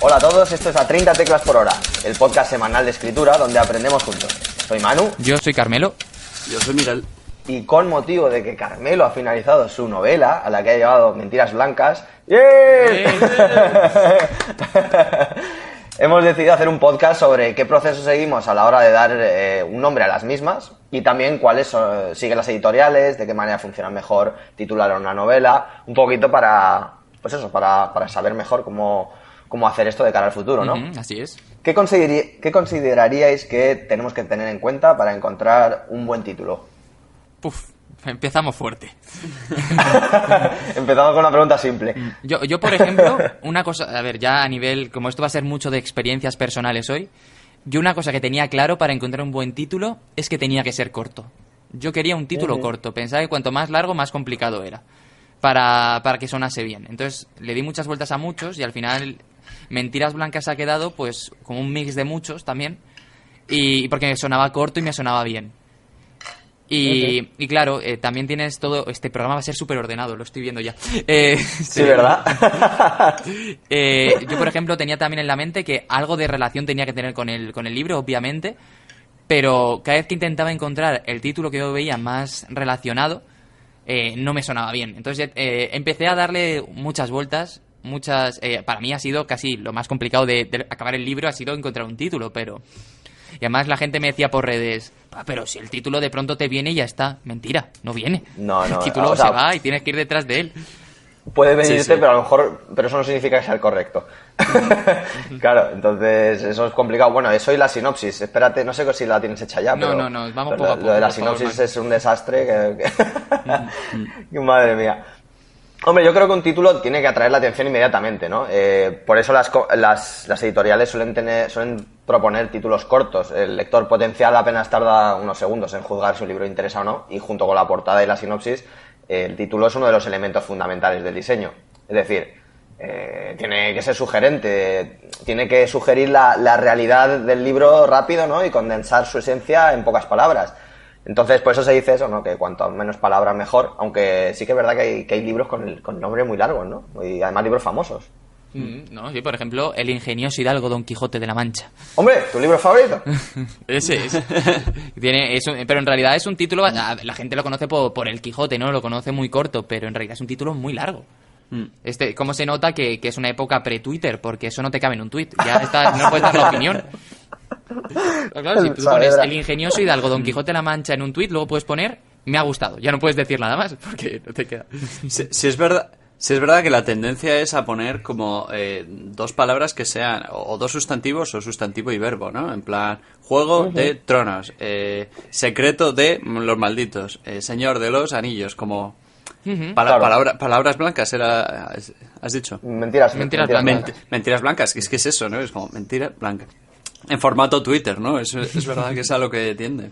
Hola a todos, esto es A 30 Teclas por Hora, el podcast semanal de escritura donde aprendemos juntos. Soy Manu. Yo soy Carmelo. Yo soy Miguel. Y con motivo de que Carmelo ha finalizado su novela, a la que ha llevado Mentiras Blancas, hemos decidido hacer un podcast sobre qué proceso seguimos a la hora de dar un nombre a las mismas y también cuáles siguen las editoriales, de qué manera funcionan mejor titular una novela, un poquito para saber mejor cómo hacer esto de cara al futuro, ¿no? Así es. ¿Qué consideraríais que tenemos que tener en cuenta para encontrar un buen título? Empezamos fuerte. Empezamos con una pregunta simple. Yo, por ejemplo, una cosa... A ver, ya a nivel... Como esto va a ser mucho de experiencias personales hoy, yo una cosa que tenía claro para encontrar un buen título es que tenía que ser corto. Yo quería un título corto. Pensaba que cuanto más largo, más complicado era. Para que sonase bien. Entonces, le di muchas vueltas a muchos y al final Mentiras Blancas ha quedado pues como un mix de muchos también. Y porque me sonaba corto y me sonaba bien. Y claro, también tienes todo... Este programa va a ser súper ordenado, lo estoy viendo ya. Sí, ¿verdad? Yo, por ejemplo, tenía también en la mente que algo de relación tenía que tener con el libro, obviamente, pero cada vez que intentaba encontrar el título que yo veía más relacionado, no me sonaba bien. Entonces empecé a darle muchas vueltas, para mí ha sido casi lo más complicado de acabar el libro, ha sido encontrar un título, pero... Y además la gente me decía por redes, pero si el título de pronto te viene y ya está. Mentira, no viene. No, el título se va y tienes que ir detrás de él. Puede venirte, Sí. pero a lo mejor... Pero eso no significa que sea el correcto. Claro, entonces eso es complicado. Bueno, eso y la sinopsis. Espérate, no sé si la tienes hecha ya, pero... No, vamos poco a poco. Lo de la por favor, sinopsis Mike. es un desastre que madre mía. Hombre, yo creo que un título tiene que atraer la atención inmediatamente, ¿no? Por eso las editoriales suelen proponer títulos cortos. El lector potencial apenas tarda unos segundos en juzgar si un libro interesa o no, y junto con la portada y la sinopsis, el título es uno de los elementos fundamentales del diseño. Es decir, tiene que ser sugerente, tiene que sugerir la realidad del libro rápido, ¿no? Y condensar su esencia en pocas palabras. Entonces, por eso se dice eso, ¿no? Que cuanto menos palabras mejor, aunque sí que es verdad que hay libros con nombres muy largos, ¿no? Y además libros famosos. No, sí, por ejemplo, El ingenioso hidalgo Don Quijote de la Mancha. ¡Hombre! ¿Tu libro favorito? Ese es. Pero en realidad es un título... La gente lo conoce por El Quijote, ¿no? Lo conoce muy corto, pero en realidad es un título muy largo. ¿Cómo se nota que es una época pre-Twitter? Porque eso no te cabe en un tuit. Ya no puedes dar la opinión. Claro, si tú pones El ingenioso hidalgo Don Quijote de la Mancha en un tuit, luego puedes poner me ha gustado. Ya no puedes decir nada más, porque no te queda. Si es verdad que la tendencia es a poner como dos palabras que sean o dos sustantivos o sustantivo y verbo, ¿no? En plan, juego de tronos, secreto de los malditos, señor de los anillos, como... Claro. Palabras blancas, has dicho. Mentiras blancas. Mentiras blancas, que es eso, ¿no? Es como mentira blanca. En formato Twitter, ¿no? Es verdad que es a lo que tiende.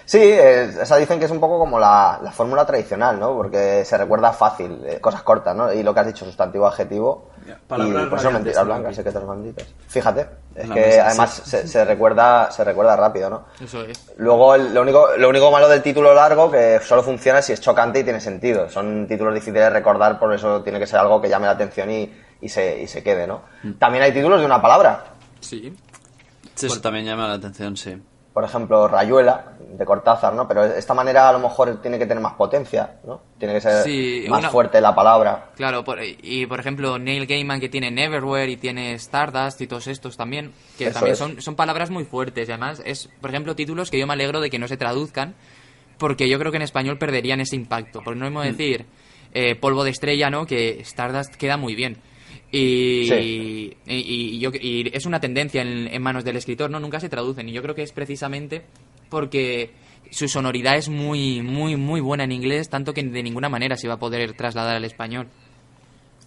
Sí, esa dicen que es un poco como la fórmula tradicional, ¿no? Porque se recuerda fácil, cosas cortas, ¿no? Y lo que has dicho, sustantivo, adjetivo. Palabras Y por eso radiantes, mentiras ¿no? blancas, secretos malditos. Fíjate, es No, que pues, además sí. se recuerda rápido, ¿no? Eso es. Luego, lo único malo del título largo que solo funciona si es chocante y tiene sentido. Son títulos difíciles de recordar, por eso tiene que ser algo que llame la atención y se quede, ¿no? También hay títulos de una palabra. Sí. Sí, eso también llama la atención, sí. Por ejemplo, Rayuela, de Cortázar, ¿no? Pero de esta manera a lo mejor tiene que tener más potencia, ¿no? Tiene que ser más fuerte la palabra. Claro, por ejemplo, Neil Gaiman, que tiene Neverwhere y tiene Stardust y todos estos también, que Eso también es. son palabras muy fuertes. Y además, por ejemplo, títulos que yo me alegro de que no se traduzcan, porque yo creo que en español perderían ese impacto. Porque no hemos decir polvo de estrella, ¿no? Que Stardust queda muy bien. Y es una tendencia en manos del escritor, ¿no? Nunca se traducen. Y yo creo que es precisamente porque su sonoridad es muy, muy, muy buena en inglés, tanto que de ninguna manera se va a poder trasladar al español.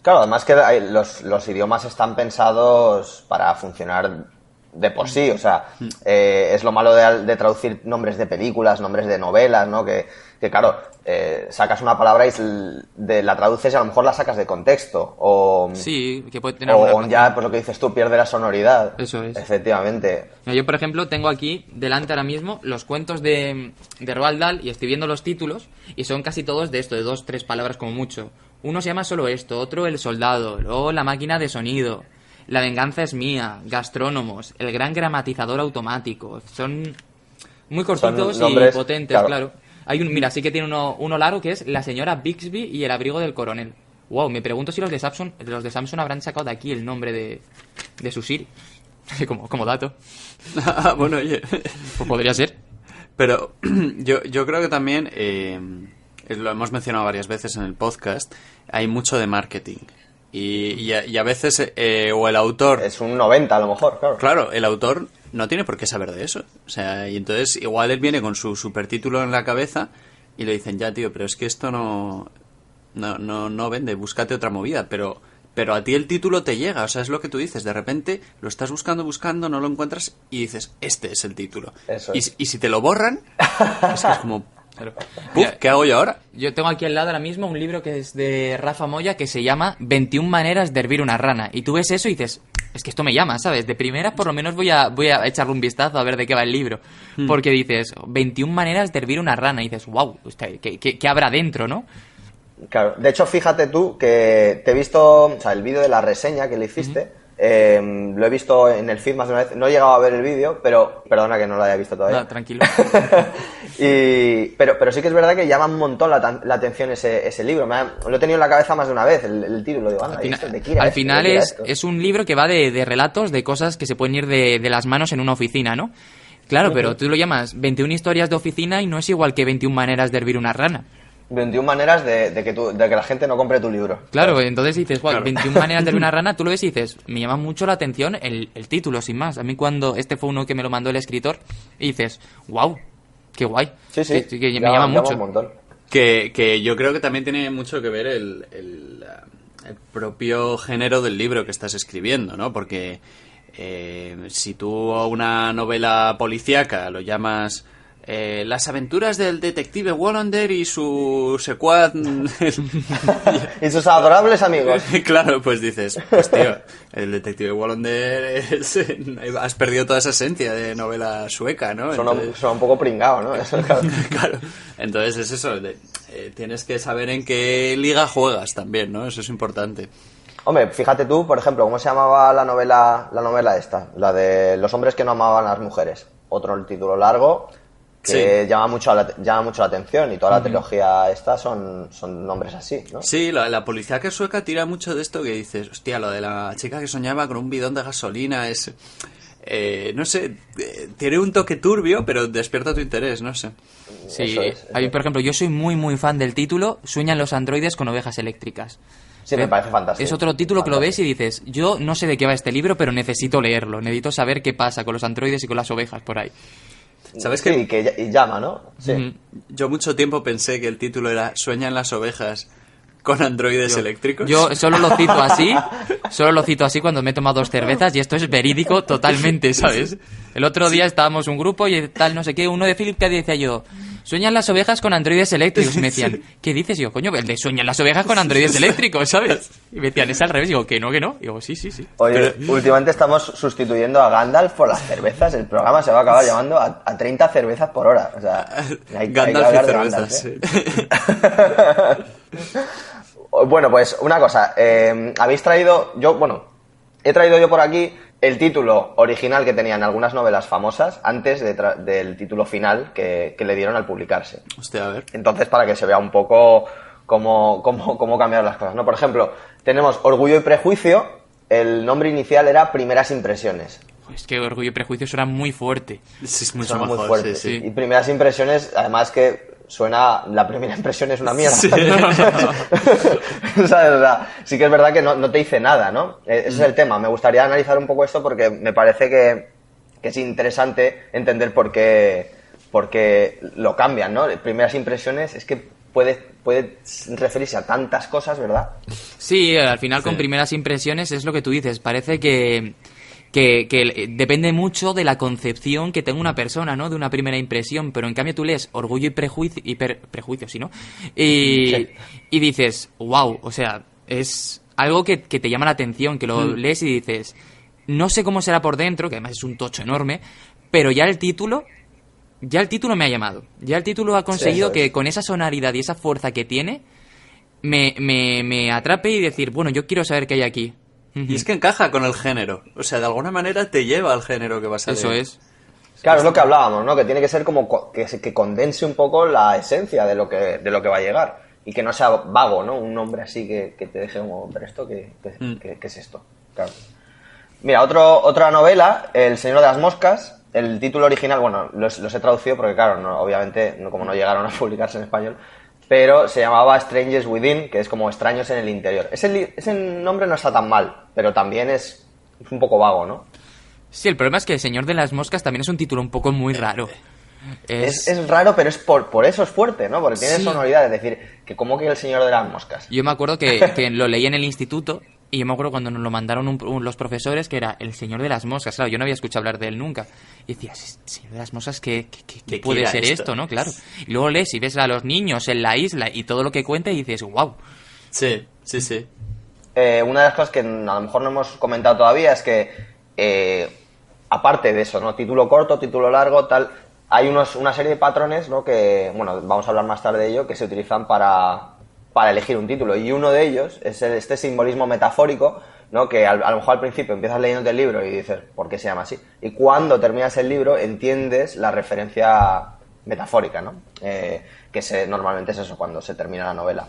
Claro, además que los idiomas están pensados para funcionar de por sí, o sea, es lo malo de traducir nombres de películas, nombres de novelas, ¿no? Que claro, sacas una palabra y la traduces y a lo mejor la sacas de contexto, o Sí, que puede tener o alguna ya, razón. pues lo que dices tú, pierde la sonoridad. Eso es. Efectivamente. Mira, yo, por ejemplo, tengo aquí delante ahora mismo los cuentos de Roald Dahl y estoy viendo los títulos y son casi todos de esto, de 2-3 palabras como mucho. Uno se llama Solo esto, otro El soldado, luego La máquina de sonido, La venganza es mía, Gastrónomos, El gran gramatizador automático. Son muy cortitos nombres, y potentes, claro. Hay mira, sí que tiene uno largo que es La señora Bixby y el abrigo del coronel. Wow, me pregunto si los de Samsung habrán sacado de aquí el nombre de su Siri. como dato. Bueno, oye. Pues podría ser. Pero yo creo que también, lo hemos mencionado varias veces en el podcast, hay mucho de marketing. Y a veces, o el autor... Es un 90 a lo mejor, claro. Claro, el autor no tiene por qué saber de eso. O sea, y entonces igual él viene con su supertítulo en la cabeza y le dicen, ya tío, pero es que esto no vende, búscate otra movida. Pero a ti el título te llega, o sea, es lo que tú dices. De repente lo estás buscando, no lo encuentras y dices, este es el título. Eso y, es. y si te lo borran, es que es como... Claro. Mira, ¿qué hago yo ahora? Yo tengo aquí al lado ahora mismo un libro que es de Rafa Moya que se llama 21 maneras de hervir una rana. Y tú ves eso y dices, es que esto me llama, ¿sabes? De primeras por lo menos voy a echarle un vistazo a ver de qué va el libro. Porque dices, 21 maneras de hervir una rana. Y dices, wow, ¿qué habrá dentro, no? Claro, de hecho, fíjate tú que te he visto, o sea, el vídeo de la reseña que le hiciste, lo he visto en el feed más de una vez, no he llegado a ver el vídeo, pero perdona que no lo haya visto todavía. No, tranquilo. Pero sí que es verdad que llama un montón la atención ese libro, lo he tenido en la cabeza más de una vez, el título, digo, al final es un libro que va de relatos, de cosas que se pueden ir de las manos en una oficina, ¿no? Claro, pero tú lo llamas 21 historias de oficina y no es igual que 21 maneras de hervir una rana. 21 maneras de que la gente no compre tu libro. Claro, entonces dices, wow, 21 maneras de hervir una rana, tú lo ves y dices, me llama mucho la atención el título, sin más. A mí cuando este fue uno que me lo mandó el escritor, y dices, wow, qué guay. Sí, que me llama mucho. Un montón. Que yo creo que también tiene mucho que ver el propio género del libro que estás escribiendo, ¿no? Porque si tú a una novela policíaca lo llamas... las aventuras del detective Wallander y su secuaz y sus adorables amigos. Claro, pues dices, pues tío, el detective Wallander has perdido toda esa esencia de novela sueca, ¿no? Suena un poco pringado, ¿no? Claro, entonces es eso, tienes que saber en qué liga juegas también, ¿no? Eso es importante. Hombre, fíjate tú, por ejemplo, ¿cómo se llamaba la novela esta? La de Los hombres que no amaban a las mujeres. Otro título largo que llama mucho la atención, y toda la trilogía esta son nombres así, ¿no? Sí, la policíaca sueca tira mucho de esto que dices, hostia, lo de la chica que soñaba con un bidón de gasolina es... no sé, tiene un toque turbio, pero despierta tu interés, no sé. Sí, por ejemplo, yo soy muy muy fan del título Sueñan los androides con ovejas eléctricas. Sí, me parece fantástico. Es otro título que lo ves y dices, yo no sé de qué va este libro, pero necesito leerlo, necesito saber qué pasa con los androides y con las ovejas por ahí. ¿Sabes sí, y llama, ¿no? Sí. Yo mucho tiempo pensé que el título era Sueñan las ovejas con androides eléctricos. Yo solo lo cito así cuando me he tomado 2 cervezas, y esto es verídico totalmente, ¿sabes? El otro día estábamos un grupo y tal, no sé qué, uno de Philip que decía yo, sueñan las ovejas con androides eléctricos, y me decían, ¿qué dices? Y yo, coño, el de sueñan las ovejas con androides eléctricos, ¿sabes? Y me decían, es al revés, y digo, que no. Y digo, sí. Oye, últimamente estamos sustituyendo a Gandalf por las cervezas, el programa se va a acabar llamando a 30 cervezas por hora, o sea, Gandalf y cervezas, ¿eh? Bueno, pues una cosa, habéis traído, he traído yo por aquí el título original que tenían algunas novelas famosas antes del título final que le dieron al publicarse. Hostia, a ver. Entonces, para que se vea un poco cómo cambiaron las cosas, ¿no? Por ejemplo, tenemos Orgullo y Prejuicio, el nombre inicial era Primeras Impresiones. Es que Orgullo y Prejuicio suena muy fuerte. Sí, es mucho Suena mejor, muy fuerte. sí. Y Primeras Impresiones, además que la primera impresión es una mierda. Sí. ¿Sabes? O sea, sí que es verdad que no te dice nada, ¿no? Ese es el tema. Me gustaría analizar un poco esto porque me parece que es interesante entender por qué lo cambian, ¿no? Primeras impresiones es que puede referirse a tantas cosas, ¿verdad? Sí, al final con primeras impresiones es lo que tú dices. Parece que depende mucho de la concepción que tenga una persona, ¿no? De una primera impresión, pero en cambio tú lees Orgullo y Prejuicio, ¿sí, no? Y dices, wow, o sea, es algo que te llama la atención, que lo lees y dices, no sé cómo será por dentro, que además es un tocho enorme, pero ya el título me ha llamado. Ya el título ha conseguido que con esa sonoridad y esa fuerza que tiene, me atrape y decir, bueno, yo quiero saber qué hay aquí. Y es que encaja con el género. O sea, de alguna manera te lleva al género que vas a Eso leer. es. Claro, es lo que hablábamos, ¿no? Que tiene que ser como que condense un poco la esencia de lo que va a llegar. Y que no sea vago, ¿no? Un nombre así que te deje como, ¿pero esto qué es esto? Claro. Mira, otra novela, El Señor de las Moscas. El título original, bueno, los he traducido porque, claro, obviamente, como no llegaron a publicarse en español, pero se llamaba Strangers Within, que es como extraños en el interior. Ese nombre no está tan mal, pero también es un poco vago, ¿no? Sí, el problema es que El Señor de las Moscas también es un título un poco muy raro. Es raro, pero es por eso es fuerte, ¿no? Porque tiene Sí. sonoridad, es decir, que como que El Señor de las Moscas. Yo me acuerdo que lo leí en el instituto y yo me acuerdo cuando nos lo mandaron los profesores que era El Señor de las Moscas. Claro, yo no había escuchado hablar de él nunca. Y decías, Señor de las Moscas, ¿qué puede ser esto, no? Claro. Y luego lees y ves a los niños en la isla y todo lo que cuenta y dices, wow. Sí. Una de las cosas que a lo mejor no hemos comentado todavía es que, aparte de eso, ¿no? Título corto, título largo, tal, hay una serie de patrones, ¿no? Que, bueno, vamos a hablar más tarde de ello, que se utilizan para elegir un título. Y uno de ellos es este simbolismo metafórico, ¿no? Que a lo mejor al principio empiezas leyendo el libro y dices, ¿por qué se llama así? Y cuando terminas el libro entiendes la referencia metafórica, ¿no? Normalmente es eso, cuando se termina la novela.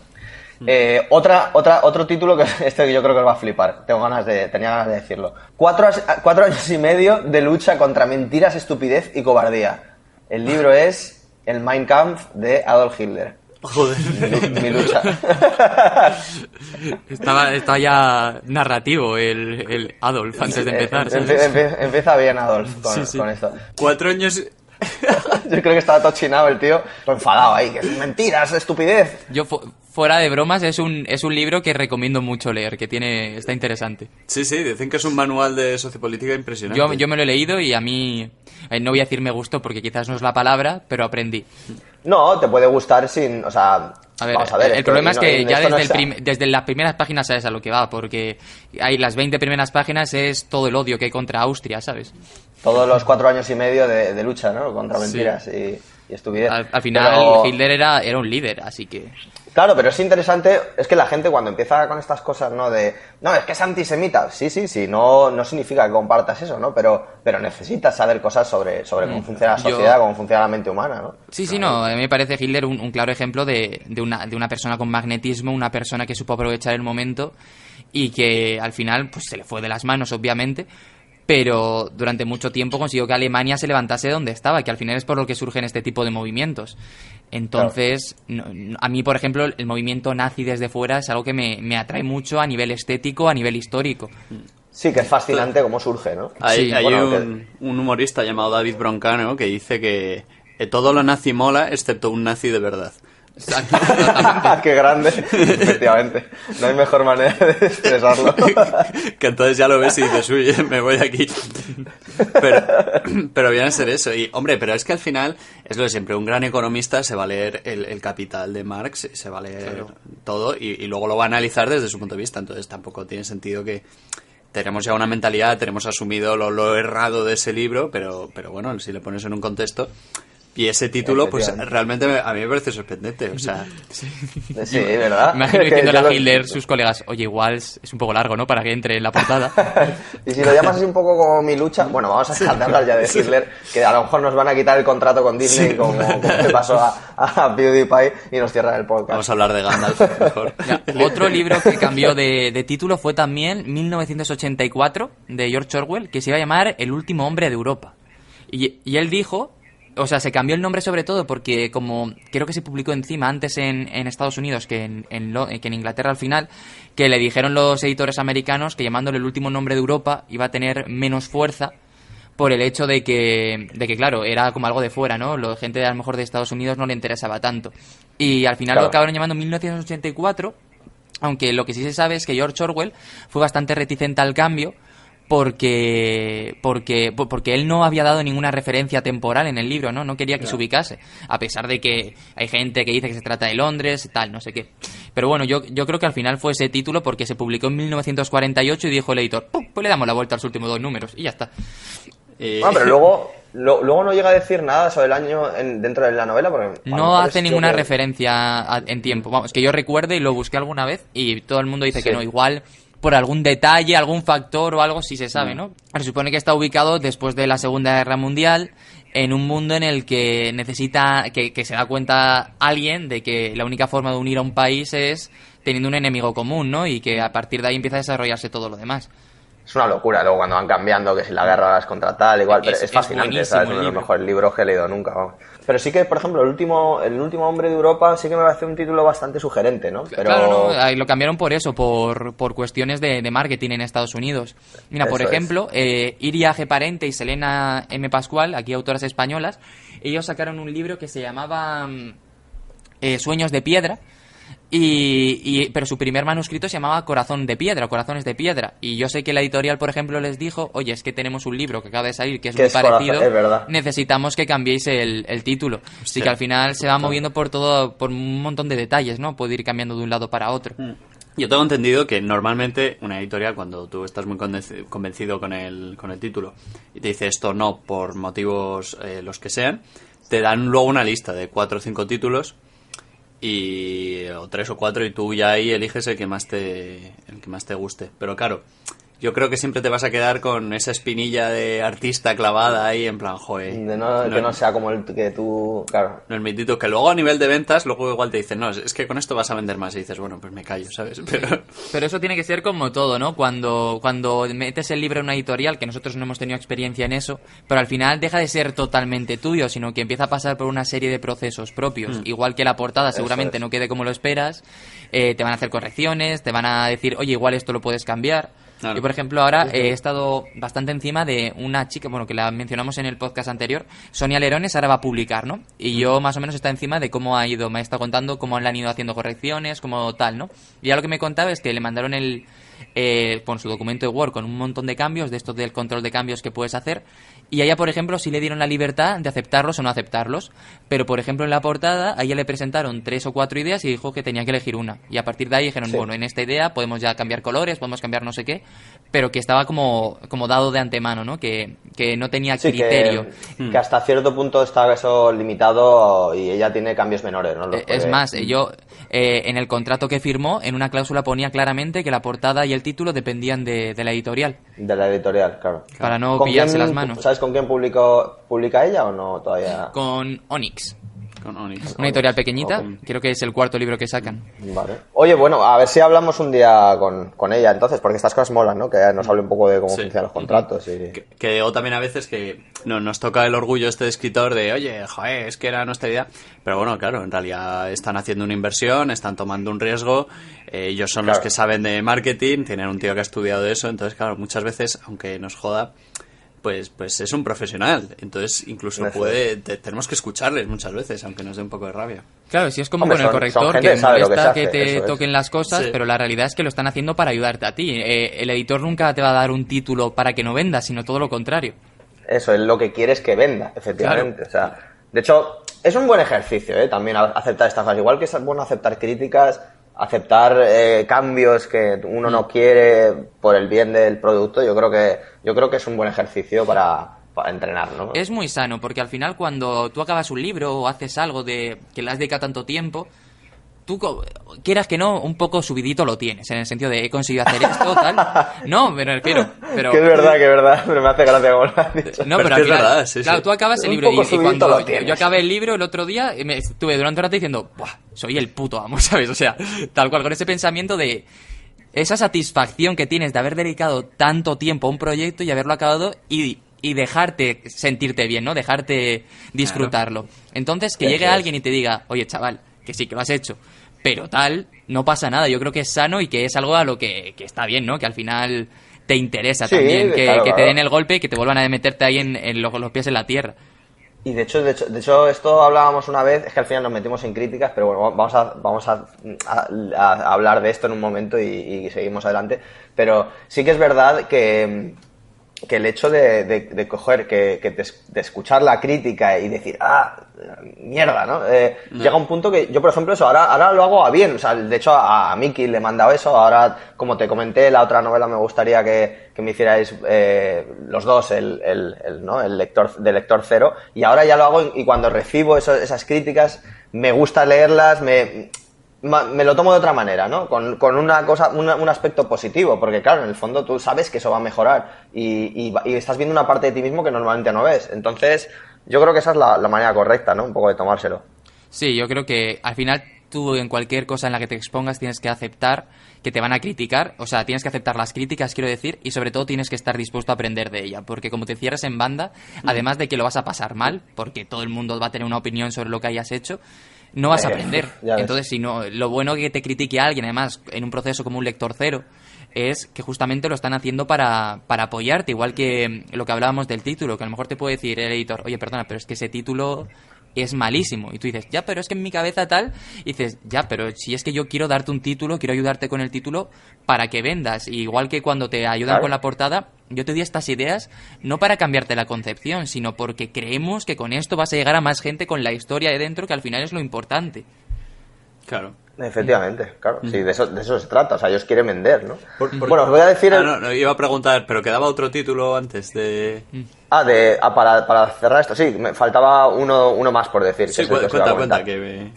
Otro título que yo creo que os va a flipar. Tenía ganas de decirlo. 4 años y medio de lucha contra mentiras, estupidez y cobardía. El libro es El Mein Kampf de Adolf Hitler. Joder. Mi lucha. Estaba ya narrativo el Adolf antes de empezar. Empieza bien Adolf con esto. 4 años... Yo creo que estaba todo chinado el tío, enfadado ahí, que es mentiras, estupidez. Yo, fuera de bromas, es un libro que recomiendo mucho leer, que está interesante. Sí, dicen que es un manual de sociopolítica impresionante. Yo me lo he leído y a mí, no voy a decir me gustó porque quizás no es la palabra, pero aprendí. No, te puede gustar sin, o sea, vamos a ver, el problema es que ya desde las primeras páginas sabes a lo que va, porque hay las 20 primeras páginas es todo el odio que hay contra Austria, ¿sabes? Todos los 4 años y medio de lucha, ¿no? Contra mentiras y estupidez. Al final Hitler era un líder, así que... Claro, pero es interesante, es que la gente cuando empieza con estas cosas, ¿no? No, es que es antisemita. Sí, no significa que compartas eso, ¿no? Pero necesitas saber cosas sobre cómo funciona la sociedad, cómo funciona la mente humana, ¿no? Sí, no, a mí me parece Hitler un claro ejemplo de una persona con magnetismo, una persona que supo aprovechar el momento y que al final pues se le fue de las manos, obviamente, pero durante mucho tiempo consiguió que Alemania se levantase de donde estaba, que al final es por lo que surgen este tipo de movimientos. Entonces, a mí, por ejemplo, el movimiento nazi desde fuera es algo que me atrae mucho a nivel estético, a nivel histórico. Sí, que es fascinante cómo surge, ¿no? Hay un humorista llamado David Broncano que dice que todo lo nazi mola excepto un nazi de verdad. Qué grande, efectivamente. No hay mejor manera de expresarlo. Que entonces ya lo ves y dices, uy, me voy de aquí. Pero viene a ser eso. Y, hombre, pero es que al final, es lo de siempre, un gran economista se va a leer el Capital de Marx, se va a leer todo y luego lo va a analizar desde su punto de vista. Entonces tampoco tiene sentido que... Tenemos ya una mentalidad, tenemos asumido lo errado de ese libro, pero bueno, si le pones en un contexto... Y ese título, pues realmente a mí me parece sorprendente, o sea... Sí, ¿verdad? Me imagino diciéndole a Hitler, sus colegas, oye, igual es un poco largo, ¿no? Para que entre en la portada. Y si lo llamas así un poco como mi lucha, bueno, vamos a dejar de hablar ya de Hitler, que a lo mejor nos van a quitar el contrato con Disney, como le pasó a PewDiePie, y nos cierran el podcast. Vamos a hablar de Gandalf, mejor. Ya, otro libro que cambió de título fue también 1984, de George Orwell, que se iba a llamar El último hombre de Europa. Y él dijo... O sea, se cambió el nombre sobre todo porque como creo que se publicó encima antes en Estados Unidos que en Inglaterra al final, que le dijeron los editores americanos que llamándole el último nombre de Europa iba a tener menos fuerza por el hecho de que claro, era como algo de fuera, ¿no? La gente a lo mejor de Estados Unidos no le interesaba tanto. Y al final lo acabaron llamando 1984, aunque lo que sí se sabe es que George Orwell fue bastante reticente al cambio porque él no había dado ninguna referencia temporal en el libro, no quería que se ubicase, a pesar de que hay gente que dice que se trata de Londres, tal, no sé qué. Pero bueno, yo creo que al final fue ese título porque se publicó en 1948 y dijo el editor, ¡pum!, pues le damos la vuelta a los últimos 2 números y ya está. Pero luego no llega a decir nada sobre el año dentro de la novela. Porque no hace ninguna referencia en tiempo. Vamos, que yo recuerde y lo busqué alguna vez y todo el mundo dice que no, igual por algún detalle, algún factor o algo, si se sabe, ¿no? Se supone que está ubicado después de la Segunda Guerra Mundial, en un mundo en el que necesita, que se da cuenta alguien de que la única forma de unir a un país es teniendo un enemigo común, ¿no? Y que a partir de ahí empieza a desarrollarse todo lo demás. Es una locura, luego cuando van cambiando, que si la guerra es contra tal, igual, pero es fascinante, ¿sabes? Es uno de los mejores libros que he leído nunca, vamos. Pero sí que, por ejemplo, el último hombre de Europa sí que me parece un título bastante sugerente, ¿no? Pero... Claro, no, lo cambiaron por eso, por cuestiones de marketing en Estados Unidos. Mira, por ejemplo, Iria G. Parente y Selena M. Pascual, aquí autoras españolas, ellos sacaron un libro que se llamaba Sueños de Piedra, pero su primer manuscrito se llamaba Corazón de Piedra, o Corazones de Piedra, y yo sé que la editorial, por ejemplo, les dijo, oye, es que tenemos un libro que acaba de salir que es muy parecido, necesitamos que cambiéis el título. Así que al final se va moviendo por un montón de detalles, ¿no? Puede ir cambiando de un lado para otro. Yo tengo entendido que normalmente una editorial, cuando tú estás muy convencido con el título y te dice esto no por motivos los que sean, te dan luego una lista de 4 o 5 títulos o 3 o 4, y tú ya ahí eliges el que más te guste. Pero claro, yo creo que siempre te vas a quedar con esa espinilla de artista clavada ahí en plan, joder. Que no sea como el que tú... Claro. No es mi título, que luego a nivel de ventas, luego igual te dicen, no, es que con esto vas a vender más. Y dices, bueno, pues me callo, ¿sabes? Pero eso tiene que ser como todo, ¿no? Cuando metes el libro en una editorial, que nosotros no hemos tenido experiencia en eso, pero al final deja de ser totalmente tuyo, sino que empieza a pasar por una serie de procesos propios. Igual que la portada seguramente no quede como lo esperas, te van a hacer correcciones, te van a decir, oye, igual esto lo puedes cambiar. Claro. Yo, por ejemplo, ahora he estado bastante encima de una chica, bueno, que la mencionamos en el podcast anterior, Sonia Lerones, ahora va a publicar, ¿no? Y yo más o menos está encima de cómo ha ido, me está contando cómo le han ido haciendo correcciones, como tal, ¿no? Y ya lo que me contaba es que le mandaron su documento de Word con un montón de cambios, de estos del control de cambios que puedes hacer, y a ella, por ejemplo, sí le dieron la libertad de aceptarlos o no aceptarlos, pero, por ejemplo, en la portada, a ella le presentaron 3 o 4 ideas y dijo que tenía que elegir una, y a partir de ahí dijeron, bueno, en esta idea podemos ya cambiar colores, podemos cambiar no sé qué, pero que estaba como dado de antemano, ¿no? Que no tenía criterio. Que hasta cierto punto está eso limitado y ella tiene cambios menores, ¿no? Es más, yo en el contrato que firmó, en una cláusula ponía claramente que la portada y el título dependían de la editorial. De la editorial, claro. Para no pillarse las manos. ¿Sabes con quién publica ella o no todavía? Con Onyx. Onyx. Una editorial pequeñita, creo que es el 4º libro que sacan. Vale. Oye, bueno, a ver si hablamos un día con ella entonces, porque estas cosas molan, ¿no? Que nos hable un poco de cómo funcionan los contratos. Y... Que o también a veces que nos toca el orgullo de escritor de, oye, joder, es que era nuestra idea. Pero bueno, claro, en realidad están haciendo una inversión, están tomando un riesgo, ellos son los que saben de marketing, tienen un tío que ha estudiado eso, entonces claro, muchas veces, aunque nos joda, pues es un profesional, entonces incluso tenemos que escucharles muchas veces, aunque nos dé un poco de rabia. Claro, si es como con el corrector, que molesta que te toquen las cosas, pero la realidad es que lo están haciendo para ayudarte a ti. El editor nunca te va a dar un título para que no vendas, sino todo lo contrario. Eso es lo que quieres que venda, efectivamente. Claro. O sea, de hecho, es un buen ejercicio, también aceptar estas cosas. Igual que es bueno aceptar críticas, aceptar cambios que uno no quiere por el bien del producto, yo creo que es un buen ejercicio para entrenar, ¿no? Es muy sano, porque al final cuando tú acabas un libro o haces algo que le has dedicado tanto tiempo, tú, quieras que no, un poco subidito lo tienes, en el sentido de he conseguido hacer esto, tal. No, me refiero. Pero... Que es verdad, pero me hace gracia como lo has dicho. No, pero es verdad, sí. Claro, tú acabas el libro y cuando yo acabé el libro el otro día, me estuve durante un rato diciendo, ¡buah! Soy el puto amo, ¿sabes? O sea, tal cual, con ese pensamiento de esa satisfacción que tienes de haber dedicado tanto tiempo a un proyecto y haberlo acabado y dejarte sentirte bien, ¿no? Dejarte disfrutarlo. Claro. Entonces, que llegue alguien y te diga, oye, chaval, que sí, que lo has hecho, pero tal, no pasa nada. Yo creo que es sano y que es algo a lo que está bien, ¿no? Que al final te interesa también, que te den el golpe y que te vuelvan a meterte ahí en los pies en la tierra. Y de hecho esto hablábamos una vez, es que al final nos metimos en críticas, pero bueno, vamos a hablar de esto en un momento y seguimos adelante. Pero sí que es verdad que el hecho de coger, de escuchar la crítica y decir, mierda, ¿no? Llega un punto que yo, por ejemplo, eso, ahora lo hago a bien. O sea, de hecho, a Miki le he mandado eso. Ahora, como te comenté, la otra novela me gustaría que me hicierais los dos el lector de Lector Cero. Y ahora ya lo hago y cuando recibo esas críticas, me gusta leerlas, me lo tomo de otra manera, ¿no? Con una cosa, un aspecto positivo, porque claro, en el fondo tú sabes que eso va a mejorar y estás viendo una parte de ti mismo que normalmente no ves. Entonces, yo creo que esa es la manera correcta, ¿no? Un poco de tomárselo. Sí, yo creo que al final tú en cualquier cosa en la que te expongas tienes que aceptar que te van a criticar, o sea, tienes que aceptar las críticas, quiero decir, y sobre todo tienes que estar dispuesto a aprender de ella, porque como te cierres en banda, además de que lo vas a pasar mal, porque todo el mundo va a tener una opinión sobre lo que hayas hecho, no vas a aprender. Entonces, si no, lo bueno que te critique alguien, además, en un proceso como un lector cero, es que justamente lo están haciendo para apoyarte, igual que lo que hablábamos del título, que a lo mejor te puede decir el editor, oye, perdona, pero es que ese título es malísimo. Y tú dices, ya, pero es que en mi cabeza tal, y dices, ya, pero si es que yo quiero darte un título, quiero ayudarte con el título para que vendas. Y igual que cuando te ayudan con la portada, yo te di estas ideas no para cambiarte la concepción, sino porque creemos que con esto vas a llegar a más gente con la historia de dentro, que al final es lo importante. Claro. Efectivamente, claro. Sí, de eso se trata. O sea, ellos quieren vender, ¿no? Bueno, os voy a decir... no, iba a preguntar, pero quedaba otro título antes de... para cerrar esto, sí, me faltaba uno más por decir. Sí, que cuenta que...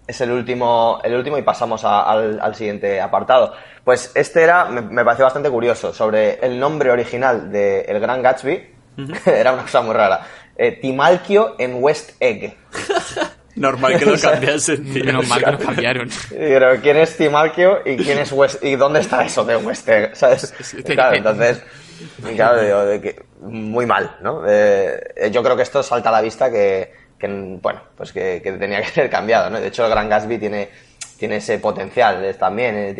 Es el último y pasamos al siguiente apartado. Pues me pareció bastante curioso, sobre el nombre original de El Gran Gatsby. Era una cosa muy rara. Timalquio en West Egg. Normal que lo cambiasen, tío. Normal que lo cambiaron. Pero ¿quién es Timalquio y quién es West y dónde está eso de West Egg? ¿Sabes? Claro, entonces, claro, digo, muy mal, ¿no? Yo creo que esto salta a la vista que tenía que ser cambiado, ¿no? De hecho, el Gran Gatsby tiene ese potencial también,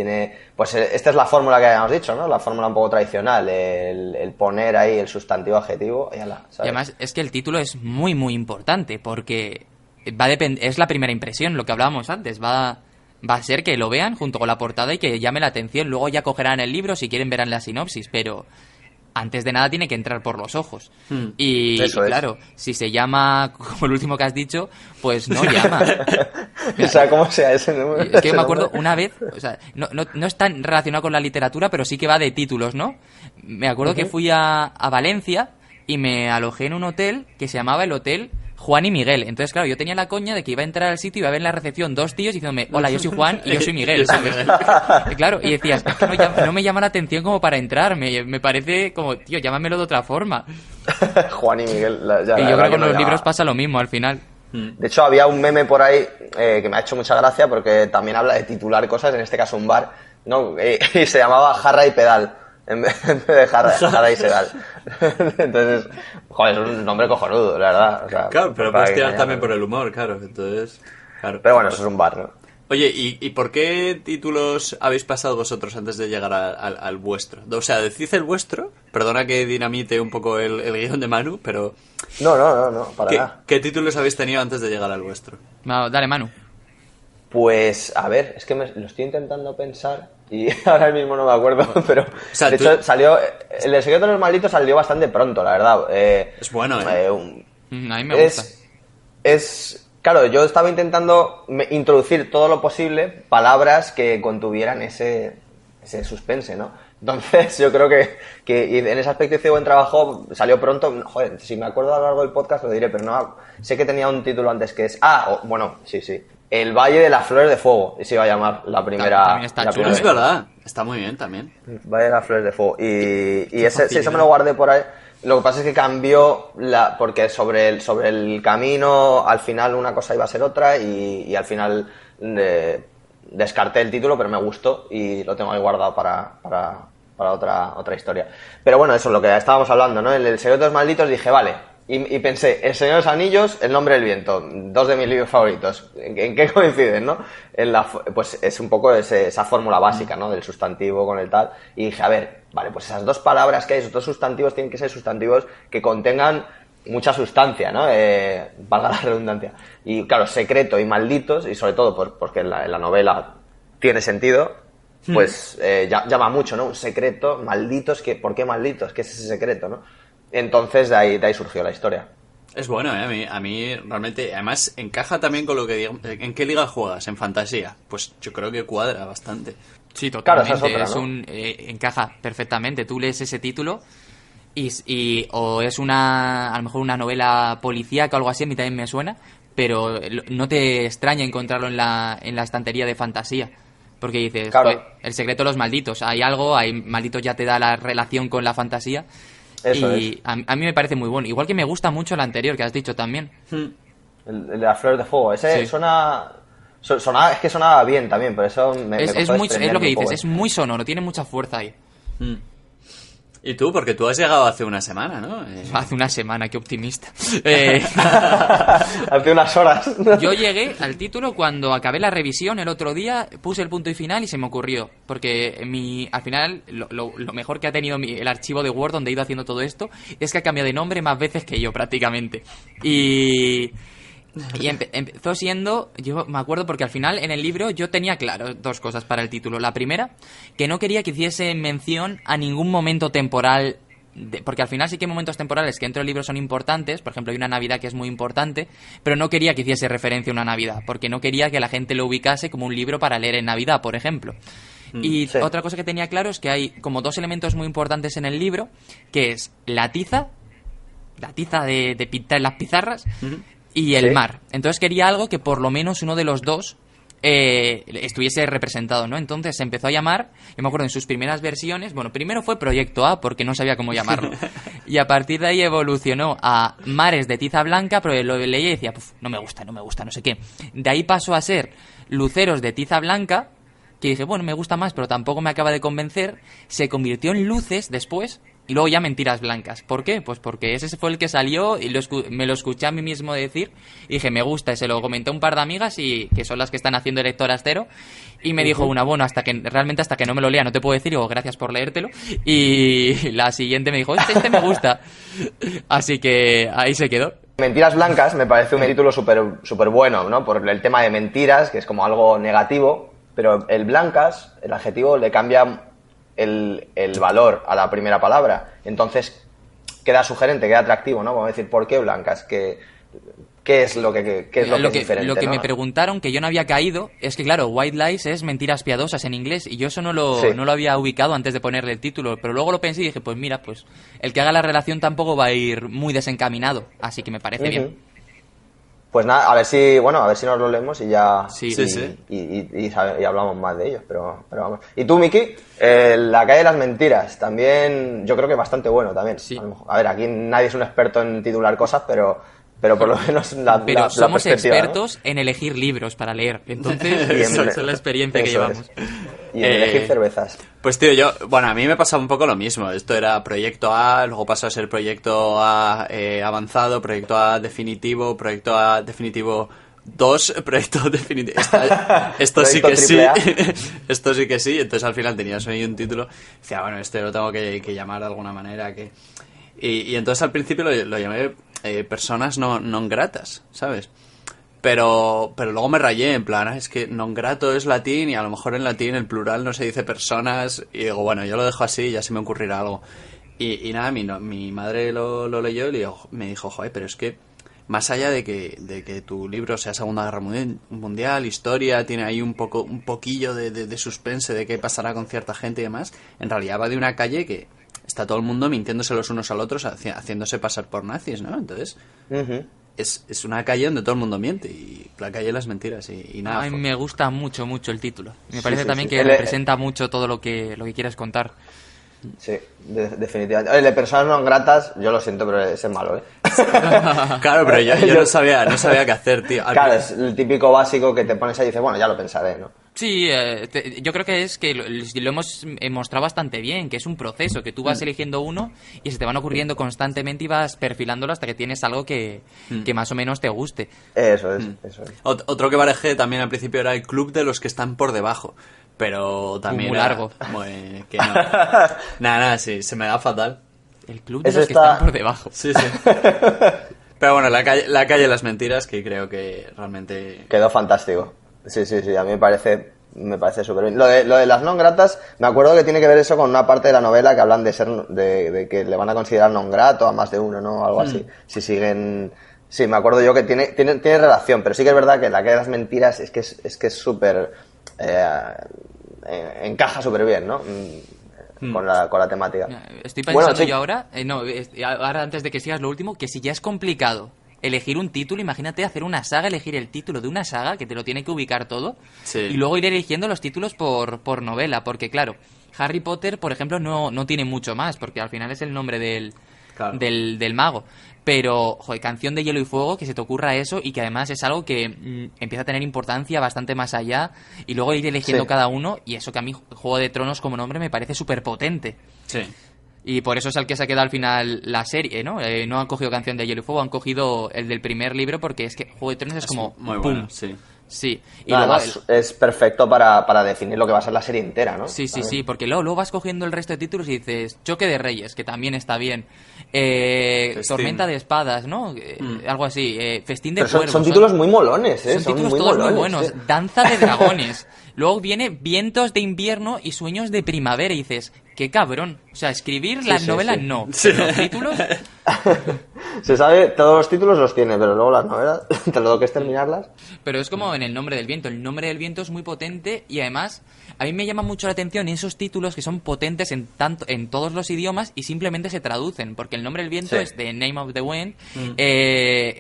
pues esta es la fórmula que habíamos dicho, ¿no? La fórmula un poco tradicional, el poner ahí el sustantivo adjetivo y además es que el título es muy muy importante porque es la primera impresión, lo que hablábamos antes, va a ser que lo vean junto con la portada y que llame la atención, luego ya cogerán el libro, si quieren verán la sinopsis, pero antes de nada tiene que entrar por los ojos. Y claro, si se llama como el último que has dicho, pues no llama. O sea, ¿cómo sea ese número? Es que yo me acuerdo una vez, o sea, no es tan relacionado con la literatura, pero sí que va de títulos, ¿no? Me acuerdo que fui a Valencia y me alojé en un hotel que se llamaba el Hotel Juan y Miguel. Entonces, claro, yo tenía la coña de que iba a entrar al sitio y iba a ver en la recepción dos tíos diciéndome, hola, yo soy Juan y yo soy Miguel. Y claro, y decías, es que no me llama la atención como para entrar, me parece como, tío, llámamelo de otra forma. Juan y Miguel. Y yo creo que con los libros pasa lo mismo al final. De hecho, había un meme por ahí que me ha hecho mucha gracia porque también habla de titular cosas, en este caso un bar, ¿no? Y se llamaba Jarra y Pedal. En vez de Jara y Sedal. Entonces, joder, es un nombre cojonudo, la verdad. O sea, claro, pero puedes tirar también por el humor, claro. Entonces, claro. Pero bueno, eso es un bar, ¿no? Oye, ¿y por qué títulos habéis pasado vosotros antes de llegar al vuestro? O sea, decid el vuestro. Perdona que dinamite un poco el guión de Manu, pero... No, para nada. ¿Qué títulos habéis tenido antes de llegar al vuestro? No, dale, Manu. Pues, a ver, es que lo estoy intentando pensar y ahora mismo no me acuerdo, pero... O sea, de hecho, salió... El secreto de los malditos salió bastante pronto, la verdad. Es bueno, ¿eh? A mí me gusta. Claro, yo estaba intentando introducir todo lo posible palabras que contuvieran ese suspense, ¿no? Entonces, yo creo que en ese aspecto hice buen trabajo, salió pronto. Joder, si me acuerdo a lo largo del podcast lo diré, pero no, sé que tenía un título antes que es... sí. El Valle de las Flores de Fuego, y se iba a llamar la primera... También está chulo. Es verdad, está muy bien también. Valle de las Flores de Fuego. Y ese me lo guardé por ahí. Lo que pasa es que cambió, porque sobre el camino, al final una cosa iba a ser otra, y al final descarté el título, pero me gustó, y lo tengo ahí guardado para otra historia. Pero bueno, eso es lo que estábamos hablando, ¿no? En El Secreto de los Malditos dije, vale... Y pensé, El Señor de los Anillos, El Nombre del Viento, dos de mis libros favoritos. ¿En qué coinciden, no? Pues es un poco esa fórmula básica, ¿no? Del sustantivo con el tal. Y dije, a ver, vale, pues esas dos palabras que hay, esos dos sustantivos, tienen que ser sustantivos que contengan mucha sustancia, ¿no? Valga la redundancia. Y claro, secreto y malditos, y sobre todo porque en la novela tiene sentido, pues llama mucho, ¿no? Un secreto, malditos, ¿por qué malditos? ¿Qué es ese secreto, no? Entonces de ahí surgió la historia. Es bueno, ¿eh? A mí realmente... Además, encaja también con lo que digo. ¿En qué liga juegas? ¿En fantasía? Pues yo creo que cuadra bastante. Sí, totalmente. Claro, esa es otra, ¿no? Encaja perfectamente. Tú lees ese título o es a lo mejor una novela policíaca o algo así, a mí también me suena, pero no te extraña encontrarlo en la estantería de fantasía. Porque dices, claro. "Joder, el secreto de los malditos, hay algo, hay malditos ya te da la relación con la fantasía". Eso y es. a mí me parece muy bueno. Igual que me gusta mucho el anterior que has dicho también. El de las flores de fuego. Ese Sí. es que sonaba bien también, por eso me Es costó lo que desprenderme un dices, poco. es muy sonoro, tiene mucha fuerza ahí. ¿Y tú? Porque tú has llegado hace una semana, ¿no? Hace una semana, qué optimista. Hace unas horas. Yo llegué al título cuando acabé la revisión el otro día, puse el punto y final y se me ocurrió. Porque al final, lo mejor que ha tenido el archivo de Word donde he ido haciendo todo esto es que ha cambiado de nombre más veces que yo, prácticamente. Y empezó siendo, yo me acuerdo porque al final en el libro yo tenía claro dos cosas para el título. La primera, que no quería que hiciese mención a ningún momento temporal, porque al final sí que hay momentos temporales que dentro del libro son importantes. Por ejemplo, hay una Navidad que es muy importante, pero no quería que hiciese referencia a una Navidad, porque no quería que la gente lo ubicase como un libro para leer en Navidad, por ejemplo. Y Sí. otra cosa que tenía claro es que hay como dos elementos muy importantes en el libro, que es la tiza de pintar en las pizarras, y el Sí. mar. Entonces quería algo que por lo menos uno de los dos estuviese representado, ¿no? Entonces se empezó a llamar, yo me acuerdo en sus primeras versiones, bueno, primero fue Proyecto A porque no sabía cómo llamarlo. Y a partir de ahí evolucionó a Mares de tiza blanca, pero lo leía y decía, no me gusta, no sé qué. De ahí pasó a ser Luceros de tiza blanca, que dije, bueno, me gusta más, pero tampoco me acaba de convencer. Se convirtió en Luces después. Y luego ya Mentiras Blancas. ¿Por qué? Pues porque ese fue el que salió y me lo escuché a mí mismo decir. Y dije, me gusta. Y se lo comenté a un par de amigas y que son las que están haciendo el lector astero. Y me dijo una, bueno, hasta que no me lo lea no te puedo decir. Y digo, gracias por leértelo. Y la siguiente me dijo, este me gusta. Así que ahí se quedó. Mentiras Blancas me parece un título súper bueno, ¿no? Por el tema de mentiras, que es como algo negativo, pero el blancas, el adjetivo, le cambia el valor a la primera palabra. Entonces queda sugerente, queda atractivo, ¿no? Vamos a decir, ¿por qué blancas? ¿Qué es lo que es diferente? Lo que ¿no? me preguntaron, que yo no había caído, es que claro, white lies es mentiras piadosas en inglés, y yo eso no Sí. lo había ubicado antes de ponerle el título, pero luego lo pensé y dije, pues mira, pues el que haga la relación tampoco va a ir muy desencaminado, así que me parece bien. Pues nada, a ver si nos lo leemos y ya Sí. y hablamos más de ellos, pero vamos. Y tú, Miki, La calle de las mentiras, también yo creo que bastante bueno también. Sí. A ver, aquí nadie es un experto en titular cosas, pero por lo menos Pero somos perspectiva, expertos en elegir libros para leer, entonces Y en- esa es la experiencia que eso llevamos. es. Y en elegir cervezas. Pues tío, a mí me pasaba un poco lo mismo. Esto era Proyecto A, luego pasó a ser Proyecto A avanzado, Proyecto A definitivo, Proyecto A definitivo 2, Proyecto definitivo... Esto sí que sí, Proyecto esto sí que sí. Entonces al final tenías ahí un título. Decía, bueno, este lo tengo que llamar de alguna manera. Y entonces al principio lo llamé personas non gratas, ¿sabes? Pero luego me rayé, en plan, es que non grato es latín y a lo mejor en latín el plural no se dice personas. Y digo, bueno, yo lo dejo así y ya se me ocurrirá algo. Y nada, mi madre lo leyó y me dijo, joder, pero es que más allá de que tu libro sea Segunda Guerra Mundial, historia, tiene ahí un poquillo de suspense de qué pasará con cierta gente y demás, en realidad va de una calle que está todo el mundo mintiéndose los unos al otros, haciéndose pasar por nazis, ¿no? Entonces... Es una calle donde todo el mundo miente, y la calle de las mentiras y nada. A mí me gusta mucho el título. Me parece sí, también sí. que representa mucho todo lo que quieres contar. Sí, definitivamente. El de personas no gratas, yo lo siento, pero ese es malo, ¿eh? Claro, pero yo no sabía qué hacer, tío. Claro, es el típico básico que te pones ahí y dices, bueno, ya lo pensaré, ¿no? Sí, yo creo que es que lo hemos mostrado bastante bien, que es un proceso, que tú vas eligiendo uno y se te van ocurriendo constantemente y vas perfilándolo hasta que tienes algo que más o menos te guste. Eso es. Otro que barajé también al principio era el club de los que están por debajo, pero también Muy era- largo. que no. Nada, sí, se me da fatal. El club de Eso los que está- están por debajo. Sí. Pero bueno, la calle de las mentiras, que creo que realmente... Quedó fantástico. Sí, a mí me parece súper bien. Lo de las non gratas, me acuerdo que tiene que ver eso con una parte de la novela que hablan de que le van a considerar non grato a más de uno, ¿no? Algo así. Si siguen... Sí, me acuerdo yo que tiene relación, pero sí que es verdad que la calle de las mentiras es que es súper... encaja súper bien, ¿no? Con la temática. Estoy pensando Bueno, sí. yo ahora, ahora antes de que sigas lo último, que si ya es complicado elegir un título, imagínate hacer una saga, elegir el título de una saga, que te lo tiene que ubicar todo, Sí. y luego ir eligiendo los títulos por novela, porque claro, Harry Potter, por ejemplo, no tiene mucho más, porque al final es el nombre Claro. del mago. Pero, joder, Canción de Hielo y Fuego, que se te ocurra eso y que además es algo que empieza a tener importancia bastante más allá y luego ir eligiendo Sí. cada uno, y eso que a mí Juego de Tronos como nombre me parece súper potente. Sí. Y por eso es al que se ha quedado al final la serie, ¿no? No han cogido Canción de Hielo y Fuego, han cogido el del primer libro porque es que Juego de Tronos es como muy ¡pum! bueno, sí. Sí. Y No, luego además, es perfecto para definir lo que va a ser la serie entera, ¿no? Sí, También. porque luego vas cogiendo el resto de títulos y dices Choque de Reyes, que también está bien. Tormenta de Espadas, ¿no? Algo así. Festín de Pero son, Cuervos. son títulos muy molones, ¿eh? Son títulos muy todos molones, muy buenos. sí. Danza de Dragones. Luego viene Vientos de Invierno y Sueños de Primavera y dices, qué cabrón. O sea, escribir las sí, novelas sí. no. Pero los títulos... Se sabe, todos los títulos los tiene, pero luego las novelas, te lo que es terminarlas. Pero es como en El Nombre del Viento. El Nombre del Viento es muy potente y además a mí me llama mucho la atención esos títulos que son potentes en todos los idiomas y simplemente se traducen. Porque El Nombre del Viento Sí. es The Name of the Wind.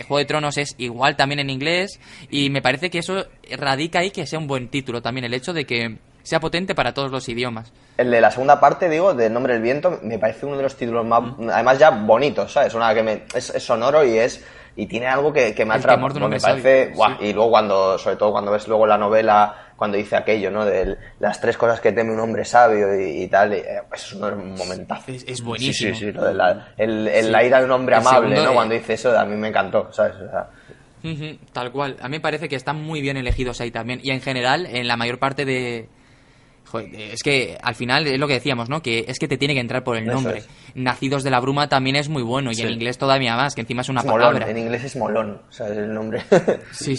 Juego de Tronos es igual también en inglés. Y me parece que eso radica ahí que sea un buen título también. El hecho de que sea potente para todos los idiomas. El de la segunda parte, digo, de Nombre del Viento, me parece uno de los títulos más, además ya bonitos, ¿sabes? Una que es sonoro y tiene algo que me El atrapa. temor de un Me hombre parece, sabio, guau, sí. y luego sobre todo cuando ves luego la novela, cuando dice aquello, ¿no? De las 3 cosas que teme un hombre sabio y tal, pues es un momentazo. Es buenísimo. Sí, lo de la Sí. ira de un hombre El amable, segundo, ¿no? Cuando dice eso, a mí me encantó, ¿sabes? O sea, Ujú, tal cual. A mí me parece que están muy bien elegidos ahí también. Y en general, en la mayor parte de... Joder, es que al final es lo que decíamos, ¿no? Que es que te tiene que entrar por el Eso nombre. es. Nacidos de la Bruma también es muy bueno. Y Sí. en inglés todavía más, que encima es una es molón, palabra. en inglés es molón, ¿sabes? El nombre. Sí.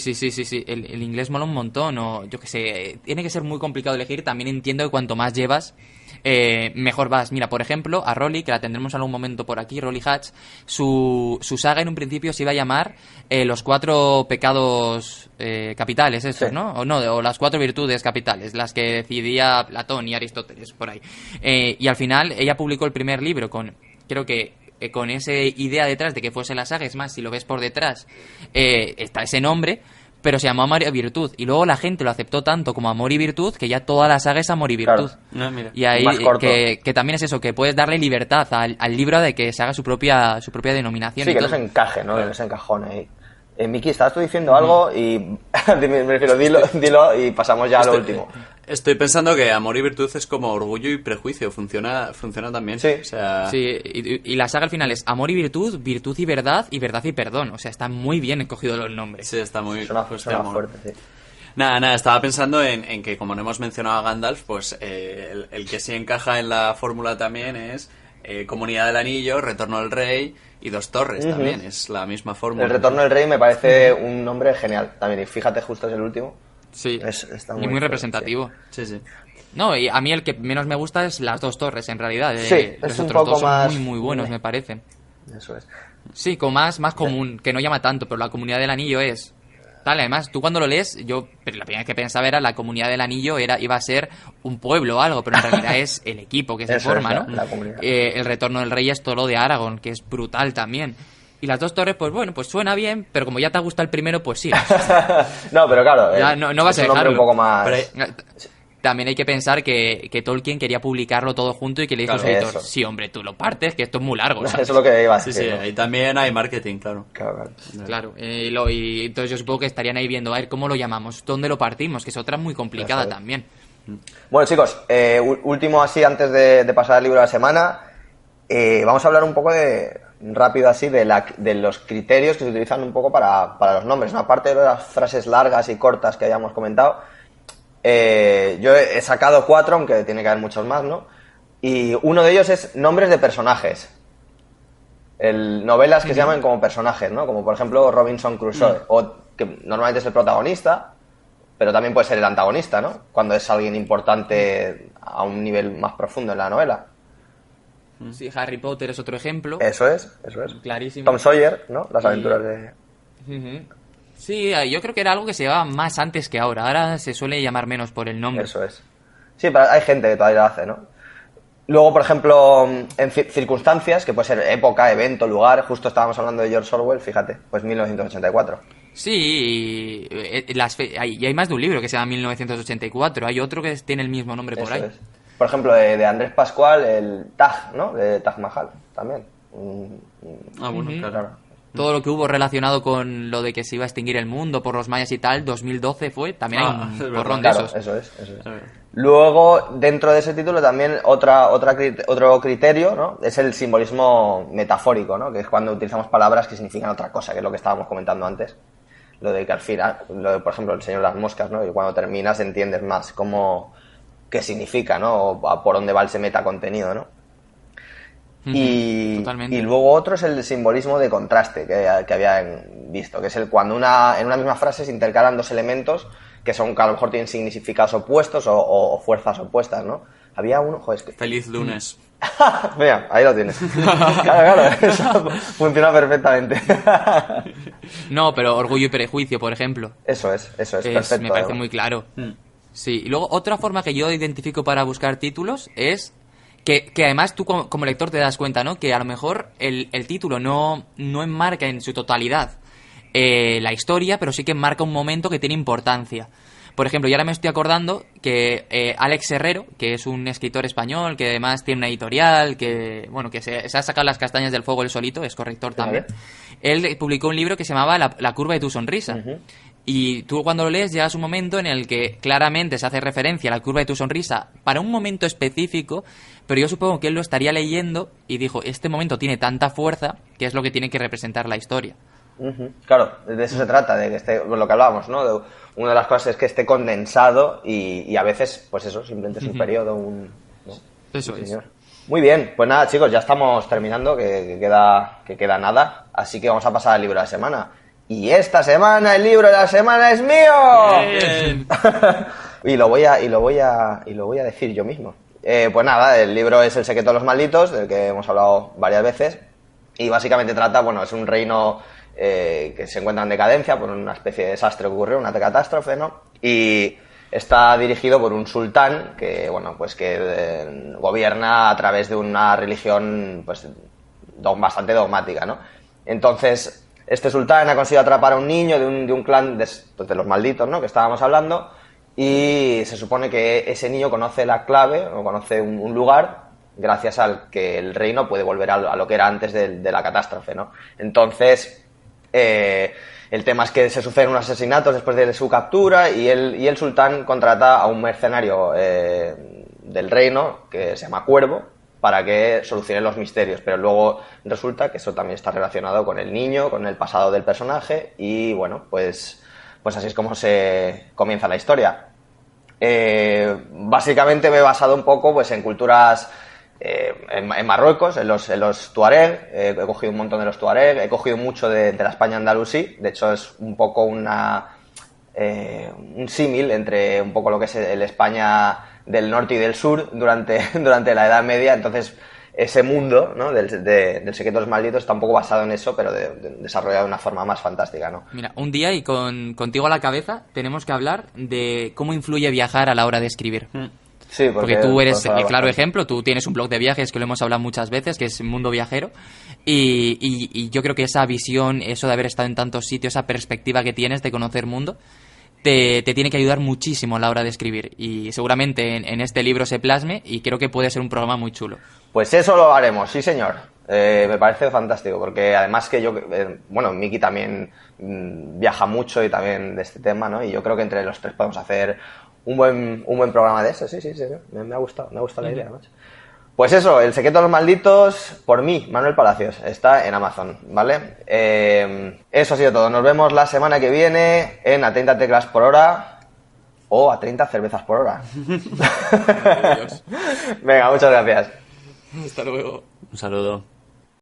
El inglés mola un montón. O yo qué sé, tiene que ser muy complicado elegir. También entiendo que cuanto más llevas, mejor vas. Mira, por ejemplo, a Rolly, que la tendremos en algún momento por aquí, Rolly Hatch, su saga en un principio se iba a llamar Los 4 pecados capitales, esos, Sí. ¿no? O las 4 virtudes capitales, las que decidía Platón y Aristóteles, por ahí. Y al final ella publicó el primer libro creo que con esa idea detrás de que fuese la saga. Es más, si lo ves por detrás, está ese nombre, pero se llamó Amor y Virtud. Y luego la gente lo aceptó tanto como Amor y Virtud que ya toda la saga es Amor y Virtud. Claro. No, mira. Y ahí Más corto. que también es eso, que puedes darle libertad al libro de que se haga su propia denominación. Sí, y que no todo. se encaje, ¿no? Que no se encajone ahí. Miki, estabas tú diciendo algo y me refiero, dilo y pasamos ya a lo último. Estoy pensando que amor y virtud es como orgullo y prejuicio, funciona también. Sí. O sea, Sí, y la saga al final es Amor y Virtud, Virtud y Verdad y Perdón. O sea, están muy bien escogidos los nombres. sí, está muy Suena hostia, mono. fuerte, sí. Nada, estaba pensando en que como no hemos mencionado a Gandalf, pues el que sí encaja en la fórmula también es Comunidad del Anillo, Retorno del Rey y Dos Torres también, es la misma fórmula. El Retorno del Rey me parece un nombre genial también. Y fíjate, justo es el último. Sí, Está y muy fuerte, representativo. Sí. No, y a mí el que menos me gusta es Las Dos Torres, en realidad. Sí, Los es un otros poco dos son más- muy buenos, me parecen. Eso es. Sí, como más común, que no llama tanto, pero la Comunidad del Anillo es... Tal, además, tú cuando lo lees, pero la primera vez que pensaba era la Comunidad del Anillo iba a ser un pueblo o algo, pero en realidad es el equipo que se Eso forma, es, ¿no? la comunidad. El Retorno del Rey es todo lo de Aragorn, que es brutal también. Y Las Dos Torres, pues bueno, pues suena bien, pero como ya te gusta el primero, pues sí. No, pero claro, Ya, no vas es a un nombre un dejarlo. poco más... Pero También hay que pensar que Tolkien quería publicarlo todo junto y que le dijo a su Claro, editor, eso. sí, hombre, tú lo partes, que esto es muy largo, Eso ¿sabes? es lo que iba a sí, decir. ¿no? ahí también hay marketing, claro. Claro. Claro, y entonces yo supongo que estarían ahí viendo, a ver, ¿cómo lo llamamos? ¿Dónde lo partimos? Que es otra muy complicada Eso es. también. Bueno, chicos, último así antes de pasar al libro de la semana, vamos a hablar un poco rápido así de los criterios que se utilizan un poco para los nombres, ¿no? Aparte de las frases largas y cortas que hayamos comentado, yo he sacado 4, aunque tiene que haber muchos más, ¿no? Y uno de ellos es nombres de personajes. Novelas que se llaman como personajes, ¿no? Como por ejemplo Robinson Crusoe, o que normalmente es el protagonista, pero también puede ser el antagonista, ¿no? Cuando es alguien importante a un nivel más profundo en la novela. Sí, Harry Potter es otro ejemplo. Eso es. Clarísimo. Tom Sawyer, ¿no? Las aventuras de... Ujú. Sí, yo creo que era algo que se llevaba más antes que ahora. Ahora se suele llamar menos por el nombre. Eso es. Sí, pero hay gente que todavía lo hace, ¿no? Luego, por ejemplo, en circunstancias, que puede ser época, evento, lugar, justo estábamos hablando de George Orwell, fíjate, pues 1984. Sí, y hay más de un libro que se llama 1984. Hay otro que tiene el mismo nombre por Eso ahí. es. Por ejemplo, de Andrés Pascual, el Taj, ¿no? De Taj Mahal, también. Bueno, claro. Todo lo que hubo relacionado con lo de que se iba a extinguir el mundo por los mayas y tal, 2012 fue, también hay un porrón de Claro, esos. eso es. Luego, dentro de ese título también otro criterio, ¿no? Es el simbolismo metafórico, ¿no? Que es cuando utilizamos palabras que significan otra cosa, que es lo que estábamos comentando antes. Lo de que al final, por ejemplo, el Señor de las Moscas, ¿no? Y cuando terminas entiendes más qué significa, ¿no? O por dónde va ese metacontenido, ¿no? Totalmente. Y luego otro es el simbolismo de contraste que había visto, que es cuando en una misma frase se intercalan dos elementos que a lo mejor tienen significados opuestos o fuerzas opuestas, ¿no? Había uno, joder, es que... Feliz lunes. Mira, ahí lo tienes. Claro, eso funciona perfectamente. No, pero Orgullo y Prejuicio, por ejemplo. Eso es, perfecto. Me parece muy claro. Sí, y luego otra forma que yo identifico para buscar títulos es que además tú como lector te das cuenta, ¿no? Que a lo mejor el título no enmarca en su totalidad la historia, pero sí que enmarca un momento que tiene importancia. Por ejemplo, yo ahora me estoy acordando que Alex Herrero, que es un escritor español, que además tiene una editorial, que se ha sacado las castañas del fuego él solito, es corrector también. Él publicó un libro que se llamaba La curva de tu sonrisa. Y tú cuando lo lees llegas a un momento en el que claramente se hace referencia a la curva de tu sonrisa para un momento específico, pero yo supongo que él lo estaría leyendo y dijo, este momento tiene tanta fuerza que es lo que tiene que representar la historia. Claro, de eso se trata, de que esté, lo que hablábamos, ¿no? Una de las cosas es que esté condensado y a veces, pues eso, simplemente es un periodo, ¿no? Eso Sí, es. señor. Muy bien, pues nada, chicos, ya estamos terminando, que queda nada, así que vamos a pasar al libro de la semana. Y esta semana el libro de la semana es mío. Bien. y lo voy a decir yo mismo. Pues nada, el libro es El secreto de los malditos, del que hemos hablado varias veces, y básicamente trata, es un reino que se encuentra en decadencia por una especie de desastre que ocurrió, una catástrofe, ¿no? Y está dirigido por un sultán que, que gobierna a través de una religión, bastante dogmática, ¿no? Entonces, este sultán ha conseguido atrapar a un niño de un clan de los malditos, ¿no? Que estábamos hablando, y se supone que ese niño conoce la clave, o conoce un lugar, gracias al que el reino puede volver a lo que era antes de la catástrofe, ¿no? Entonces, el tema es que se suceden unos asesinatos después de su captura y el sultán contrata a un mercenario del reino que se llama Cuervo para que solucione los misterios, pero luego resulta que eso también está relacionado con el niño, con el pasado del personaje y pues así es como se comienza la historia. Básicamente me he basado un poco en culturas en Marruecos, en los tuareg, he cogido un montón de los tuareg, he cogido mucho de la España andalusí, de hecho es un poco un símil entre un poco lo que es el España del norte y del sur durante la Edad Media, entonces ese mundo, ¿no? del secreto de los malditos está un poco basado en eso, pero desarrollado de una forma más fantástica, ¿no? Mira, un día y contigo a la cabeza tenemos que hablar de cómo influye viajar a la hora de escribir. Sí, porque tú eres el claro ejemplo, tú tienes un blog de viajes que lo hemos hablado muchas veces, que es Mundo Viajero, y yo creo que esa visión, eso de haber estado en tantos sitios, esa perspectiva que tienes de conocer mundo, te tiene que ayudar muchísimo a la hora de escribir, y seguramente en este libro se plasme, y creo que puede ser un programa muy chulo. Pues eso lo haremos, sí señor. Me parece fantástico, porque además que Miki también viaja mucho y también de este tema, ¿no? Y yo creo que entre los tres podemos hacer un buen programa de eso, sí, me ha gustado la idea, macho. Pues eso, El secreto de los malditos, por mí, Manuel Palacios, está en Amazon, ¿vale? Eso ha sido todo, nos vemos la semana que viene en A 30 teclas por hora o a 30 cervezas por hora. Venga, muchas gracias. Hasta luego. Un saludo.